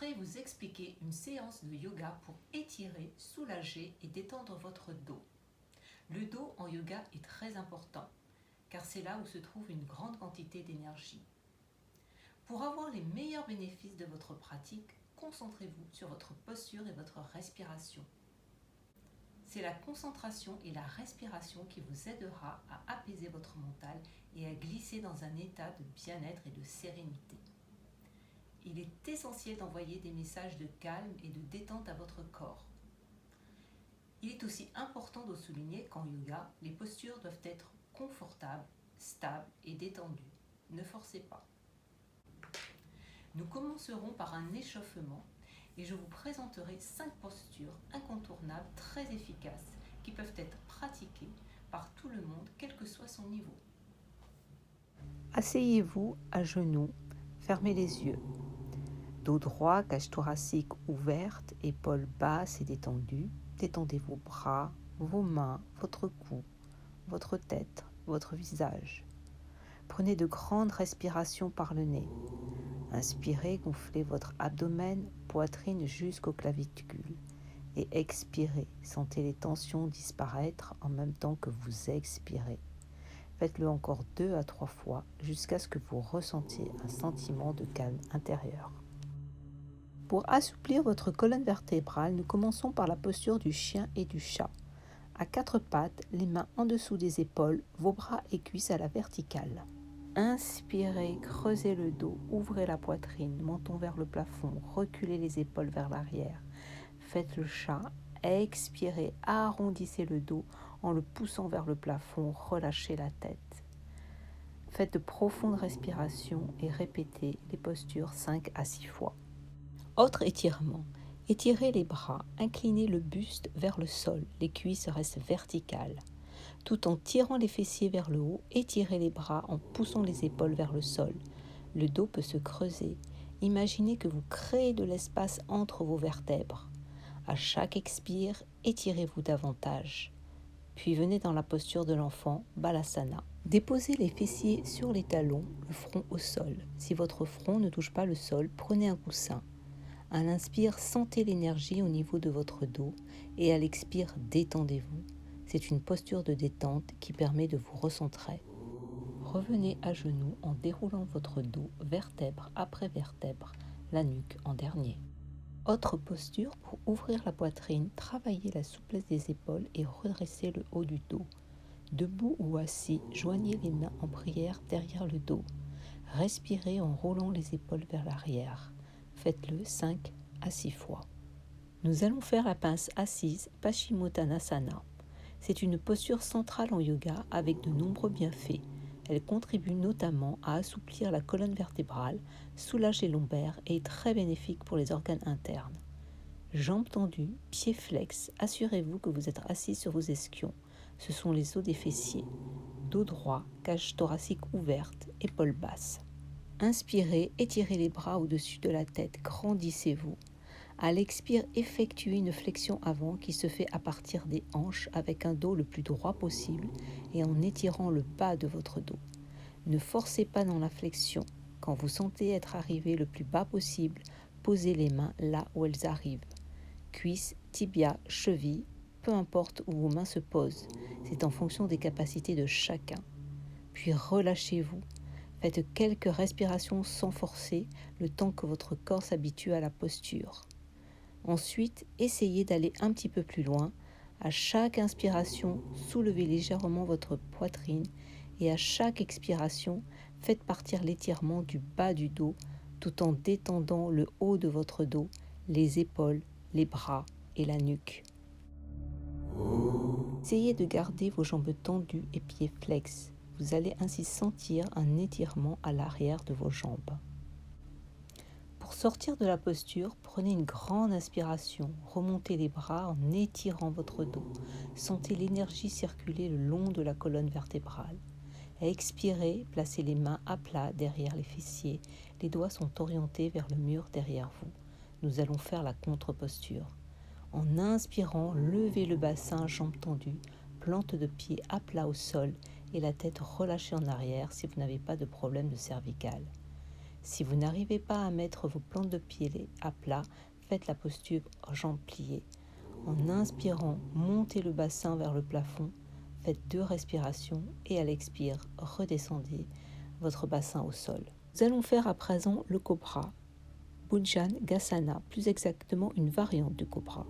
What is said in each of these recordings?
j'aimerais vous expliquer une séance de yoga pour étirer, soulager et détendre votre dos. Le dos en yoga est très important car c'est là où se trouve une grande quantité d'énergie. Pour avoir les meilleurs bénéfices de votre pratique, concentrez-vous sur votre posture et votre respiration. C'est la concentration et la respiration qui vous aidera à apaiser votre mental et à glisser dans un état de bien-être et de sérénité. Il est essentiel d'envoyer des messages de calme et de détente à votre corps. Il est aussi important de souligner qu'en yoga, les postures doivent être confortables, stables et détendues. Ne forcez pas. Nous commencerons par un échauffement et je vous présenterai 5 postures incontournables très efficaces qui peuvent être pratiquées par tout le monde, quel que soit son niveau. Asseyez-vous à genoux, fermez les yeux. Dos droit, cage thoracique ouverte, épaules basses et détendues. Détendez vos bras, vos mains, votre cou, votre tête, votre visage. Prenez de grandes respirations par le nez. Inspirez, gonflez votre abdomen, poitrine jusqu'aux clavicules. Et expirez, sentez les tensions disparaître en même temps que vous expirez. Faites-le encore 2 à 3 fois jusqu'à ce que vous ressentiez un sentiment de calme intérieur. Pour assouplir votre colonne vertébrale, nous commençons par la posture du chien et du chat. À 4 pattes, les mains en dessous des épaules, vos bras et cuisses à la verticale. Inspirez, creusez le dos, ouvrez la poitrine, menton vers le plafond, reculez les épaules vers l'arrière. Faites le chat, expirez, arrondissez le dos en le poussant vers le plafond, relâchez la tête. Faites de profondes respirations et répétez les postures 5 à 6 fois. Autre étirement. Étirez les bras, inclinez le buste vers le sol, les cuisses restent verticales. Tout en tirant les fessiers vers le haut, étirez les bras en poussant les épaules vers le sol. Le dos peut se creuser. Imaginez que vous créez de l'espace entre vos vertèbres. À chaque expire, étirez-vous davantage. Puis venez dans la posture de l'enfant, Balasana. Déposez les fessiers sur les talons, le front au sol. Si votre front ne touche pas le sol, prenez un coussin. À l'inspire, sentez l'énergie au niveau de votre dos et à l'expire, détendez-vous. C'est une posture de détente qui permet de vous recentrer. Revenez à genoux en déroulant votre dos vertèbre après vertèbre, la nuque en dernier. Autre posture pour ouvrir la poitrine, travaillez la souplesse des épaules et redressez le haut du dos. Debout ou assis, joignez les mains en prière derrière le dos. Respirez en roulant les épaules vers l'arrière. Faites-le 5 à 6 fois. Nous allons faire la pince assise Paschimottanasana. C'est une posture centrale en yoga avec de nombreux bienfaits. Elle contribue notamment à assouplir la colonne vertébrale, soulage les lombaires et est très bénéfique pour les organes internes. Jambes tendues, pieds flex, assurez-vous que vous êtes assis sur vos ischions. Ce sont les os des fessiers. Dos droit, cage thoracique ouverte, épaules basses. Inspirez, étirez les bras au-dessus de la tête, grandissez-vous. À l'expire, effectuez une flexion avant qui se fait à partir des hanches avec un dos le plus droit possible et en étirant le bas de votre dos. Ne forcez pas dans la flexion. Quand vous sentez être arrivé le plus bas possible, posez les mains là où elles arrivent. Cuisses, tibia, chevilles, peu importe où vos mains se posent, c'est en fonction des capacités de chacun. Puis relâchez-vous. Faites quelques respirations sans forcer, le temps que votre corps s'habitue à la posture. Ensuite, essayez d'aller un petit peu plus loin. À chaque inspiration, soulevez légèrement votre poitrine et à chaque expiration, faites partir l'étirement du bas du dos tout en détendant le haut de votre dos, les épaules, les bras et la nuque. Essayez de garder vos jambes tendues et pieds flex. Vous allez ainsi sentir un étirement à l'arrière de vos jambes. Pour sortir de la posture, prenez une grande inspiration, remontez les bras en étirant votre dos. Sentez l'énergie circuler le long de la colonne vertébrale. Expirez, placez les mains à plat derrière les fessiers. Les doigts sont orientés vers le mur derrière vous. Nous allons faire la contre-posture. En inspirant, levez le bassin, jambes tendues, plante de pied à plat au sol et la tête relâchée en arrière si vous n'avez pas de problème de cervicale. Si vous n'arrivez pas à mettre vos plantes de pied à plat, faites la posture jambes pliées. En inspirant, montez le bassin vers le plafond, faites 2 respirations et à l'expire, redescendez votre bassin au sol. Nous allons faire à présent le cobra, Bhujangasana, plus exactement une variante du cobra.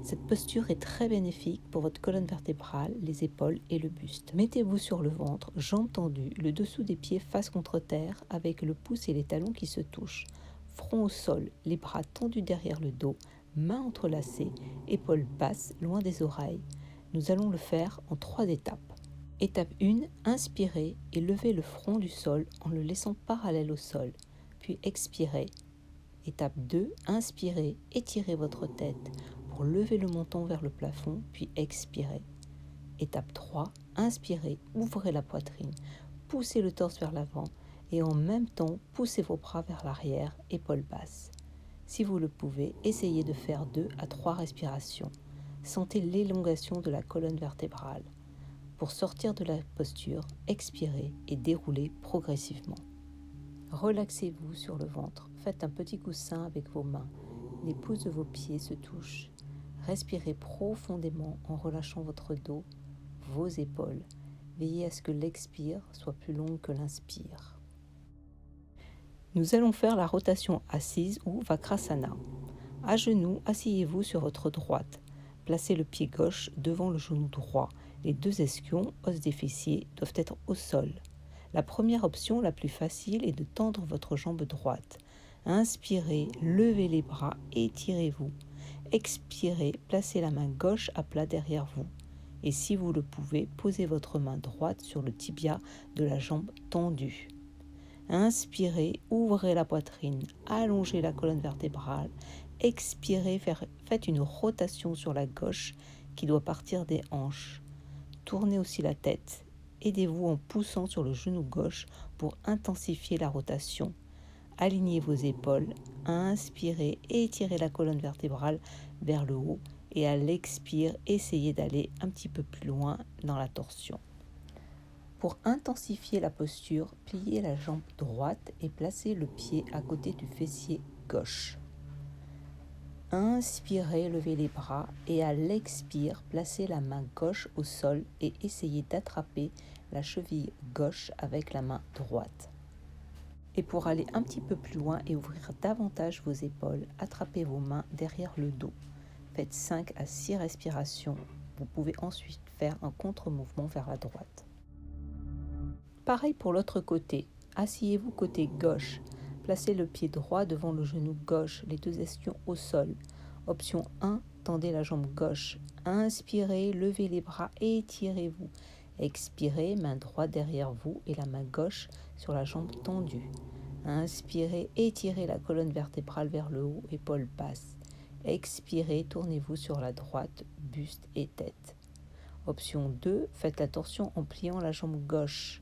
Cette posture est très bénéfique pour votre colonne vertébrale, les épaules et le buste. Mettez-vous sur le ventre, jambes tendues, le dessous des pieds face contre terre avec le pouce et les talons qui se touchent. Front au sol, les bras tendus derrière le dos, mains entrelacées, épaules basses loin des oreilles. Nous allons le faire en 3 étapes. Étape 1, inspirez et levez le front du sol en le laissant parallèle au sol, puis expirez. Étape 2, inspirez, étirez votre tête pour lever le menton vers le plafond, puis expirez. Étape 3, inspirez, ouvrez la poitrine, poussez le torse vers l'avant et en même temps, poussez vos bras vers l'arrière, épaules basses. Si vous le pouvez, essayez de faire 2 à 3 respirations. Sentez l'élongation de la colonne vertébrale. Pour sortir de la posture, expirez et déroulez progressivement. Relaxez-vous sur le ventre, faites un petit coussin avec vos mains, les pouces de vos pieds se touchent. Respirez profondément en relâchant votre dos, vos épaules. Veillez à ce que l'expire soit plus longue que l'inspire. Nous allons faire la rotation assise ou Vakrasana. À genoux, asseyez-vous sur votre droite. Placez le pied gauche devant le genou droit. Les 2 ischions, os des fessiers, doivent être au sol. La première option, la plus facile, est de tendre votre jambe droite. Inspirez, levez les bras, étirez-vous. Expirez, placez la main gauche à plat derrière vous. Et si vous le pouvez, posez votre main droite sur le tibia de la jambe tendue. Inspirez, ouvrez la poitrine, allongez la colonne vertébrale. Expirez, faites une rotation sur la gauche qui doit partir des hanches. Tournez aussi la tête. Aidez-vous en poussant sur le genou gauche pour intensifier la rotation. Alignez vos épaules, inspirez, étirez la colonne vertébrale vers le haut et à l'expire, essayez d'aller un petit peu plus loin dans la torsion. Pour intensifier la posture, pliez la jambe droite et placez le pied à côté du fessier gauche. Inspirez, levez les bras et à l'expire, placez la main gauche au sol et essayez d'attraper la cheville gauche avec la main droite. Et pour aller un petit peu plus loin et ouvrir davantage vos épaules, attrapez vos mains derrière le dos. Faites 5 à 6 respirations. Vous pouvez ensuite faire un contre-mouvement vers la droite. Pareil pour l'autre côté. Asseyez-vous côté gauche. Placez le pied droit devant le genou gauche, les 2 ischions au sol. Option 1, tendez la jambe gauche. Inspirez, levez les bras et étirez-vous. Expirez, main droite derrière vous et la main gauche sur la jambe tendue. Inspirez, étirez la colonne vertébrale vers le haut, épaules basses. Expirez, tournez-vous sur la droite, buste et tête. Option 2, faites la torsion en pliant la jambe gauche.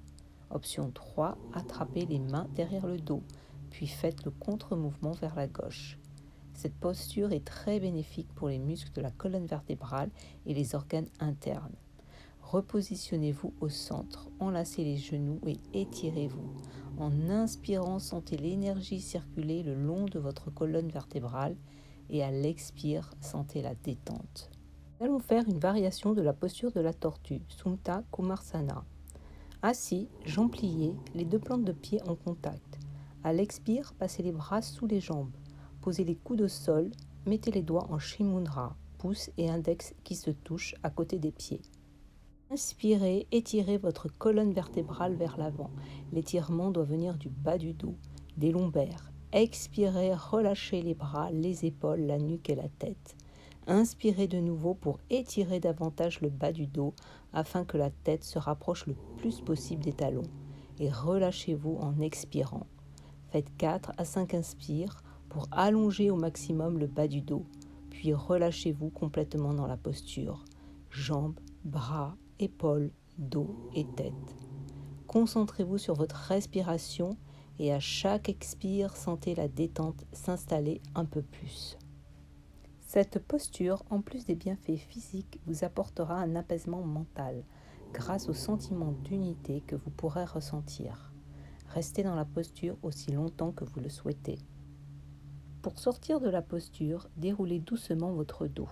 Option 3, attrapez les mains derrière le dos, puis faites le contre-mouvement vers la gauche. Cette posture est très bénéfique pour les muscles de la colonne vertébrale et les organes internes. Repositionnez-vous au centre, enlacez les genoux et étirez-vous. En inspirant, sentez l'énergie circuler le long de votre colonne vertébrale et à l'expire, sentez la détente. Nous allons faire une variation de la posture de la tortue, Supta Kumarsana. Assis, jambes pliées, les 2 plantes de pied en contact. À l'expire, passez les bras sous les jambes. Posez les coudes au sol, mettez les doigts en Shimundra, pouce et index qui se touchent à côté des pieds. Inspirez, étirez votre colonne vertébrale vers l'avant. L'étirement doit venir du bas du dos, des lombaires. Expirez, relâchez les bras, les épaules, la nuque et la tête. Inspirez de nouveau pour étirer davantage le bas du dos afin que la tête se rapproche le plus possible des talons. Et relâchez-vous en expirant. Faites 4 à 5 inspires pour allonger au maximum le bas du dos. Puis relâchez-vous complètement dans la posture. Jambes, bras, épaules, dos et tête. Concentrez-vous sur votre respiration et à chaque expire, sentez la détente s'installer un peu plus. Cette posture, en plus des bienfaits physiques, vous apportera un apaisement mental grâce au sentiment d'unité que vous pourrez ressentir. Restez dans la posture aussi longtemps que vous le souhaitez. Pour sortir de la posture, déroulez doucement votre dos.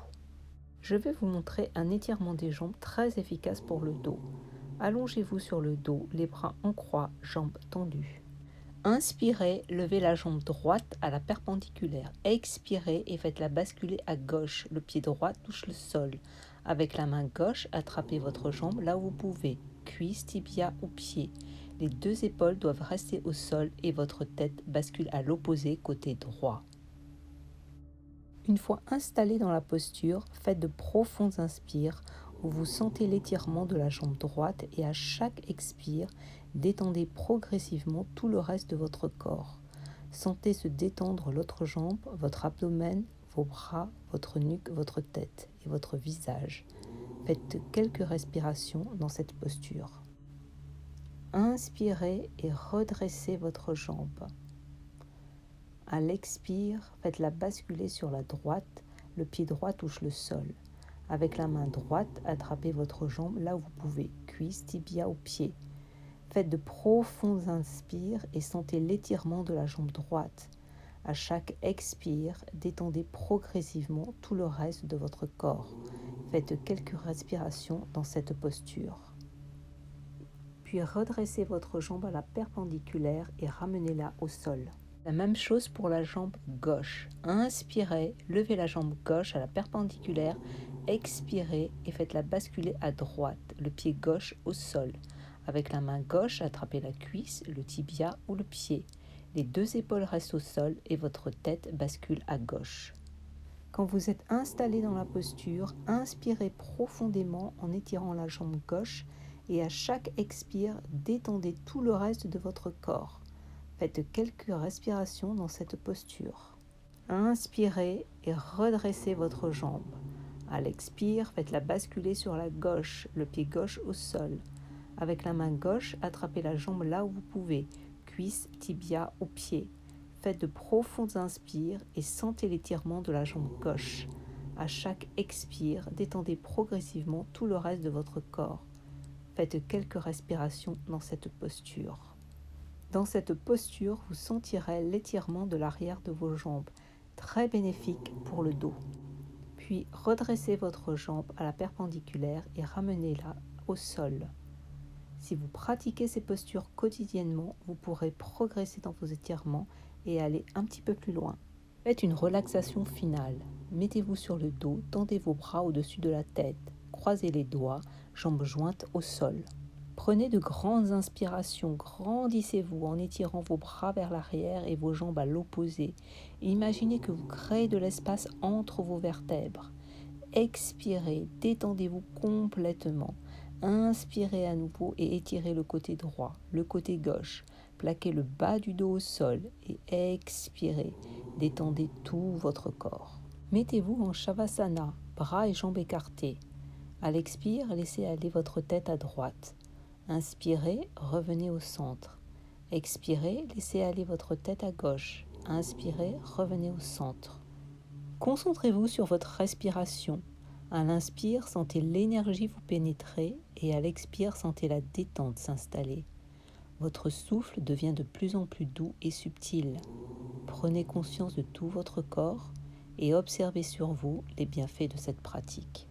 Je vais vous montrer un étirement des jambes très efficace pour le dos. Allongez-vous sur le dos, les bras en croix, jambes tendues. Inspirez, levez la jambe droite à la perpendiculaire. Expirez et faites-la basculer à gauche. Le pied droit touche le sol. Avec la main gauche, attrapez votre jambe là où vous pouvez, cuisse, tibia ou pied. Les deux épaules doivent rester au sol et votre tête bascule à l'opposé côté droit. Une fois installé dans la posture, faites de profondes inspires où vous sentez l'étirement de la jambe droite et à chaque expire, détendez progressivement tout le reste de votre corps. Sentez se détendre l'autre jambe, votre abdomen, vos bras, votre nuque, votre tête et votre visage. Faites quelques respirations dans cette posture. Inspirez et redressez votre jambe. À l'expire, faites-la basculer sur la droite, le pied droit touche le sol. Avec la main droite, attrapez votre jambe là où vous pouvez, cuisse, tibia ou pied. Faites de profondes inspires et sentez l'étirement de la jambe droite. À chaque expire, détendez progressivement tout le reste de votre corps. Faites quelques respirations dans cette posture. Puis redressez votre jambe à la perpendiculaire et ramenez-la au sol. La même chose pour la jambe gauche. Inspirez, levez la jambe gauche à la perpendiculaire, expirez et faites-la basculer à droite, le pied gauche au sol. Avec la main gauche, attrapez la cuisse, le tibia ou le pied. Les deux épaules restent au sol et votre tête bascule à gauche. Quand vous êtes installé dans la posture, inspirez profondément en étirant la jambe gauche et à chaque expire, détendez tout le reste de votre corps. Faites quelques respirations dans cette posture. Inspirez et redressez votre jambe. À l'expire, faites-la basculer sur la gauche, le pied gauche au sol. Avec la main gauche, attrapez la jambe là où vous pouvez, cuisse, tibia ou pied. Faites de profondes inspires et sentez l'étirement de la jambe gauche. À chaque expire, détendez progressivement tout le reste de votre corps. Faites quelques respirations dans cette posture. Dans cette posture, vous sentirez l'étirement de l'arrière de vos jambes, très bénéfique pour le dos. Puis redressez votre jambe à la perpendiculaire et ramenez-la au sol. Si vous pratiquez ces postures quotidiennement, vous pourrez progresser dans vos étirements et aller un petit peu plus loin. Faites une relaxation finale. Mettez-vous sur le dos, tendez vos bras au-dessus de la tête, croisez les doigts, jambes jointes au sol. Prenez de grandes inspirations, grandissez-vous en étirant vos bras vers l'arrière et vos jambes à l'opposé. Imaginez que vous créez de l'espace entre vos vertèbres. Expirez, détendez-vous complètement. Inspirez à nouveau et étirez le côté droit, le côté gauche. Plaquez le bas du dos au sol et expirez. Détendez tout votre corps. Mettez-vous en Shavasana, bras et jambes écartés. À l'expire, laissez aller votre tête à droite. Inspirez, revenez au centre. Expirez, laissez aller votre tête à gauche. Inspirez, revenez au centre. Concentrez-vous sur votre respiration. À l'inspire, sentez l'énergie vous pénétrer et à l'expire, sentez la détente s'installer. Votre souffle devient de plus en plus doux et subtil. Prenez conscience de tout votre corps et observez sur vous les bienfaits de cette pratique.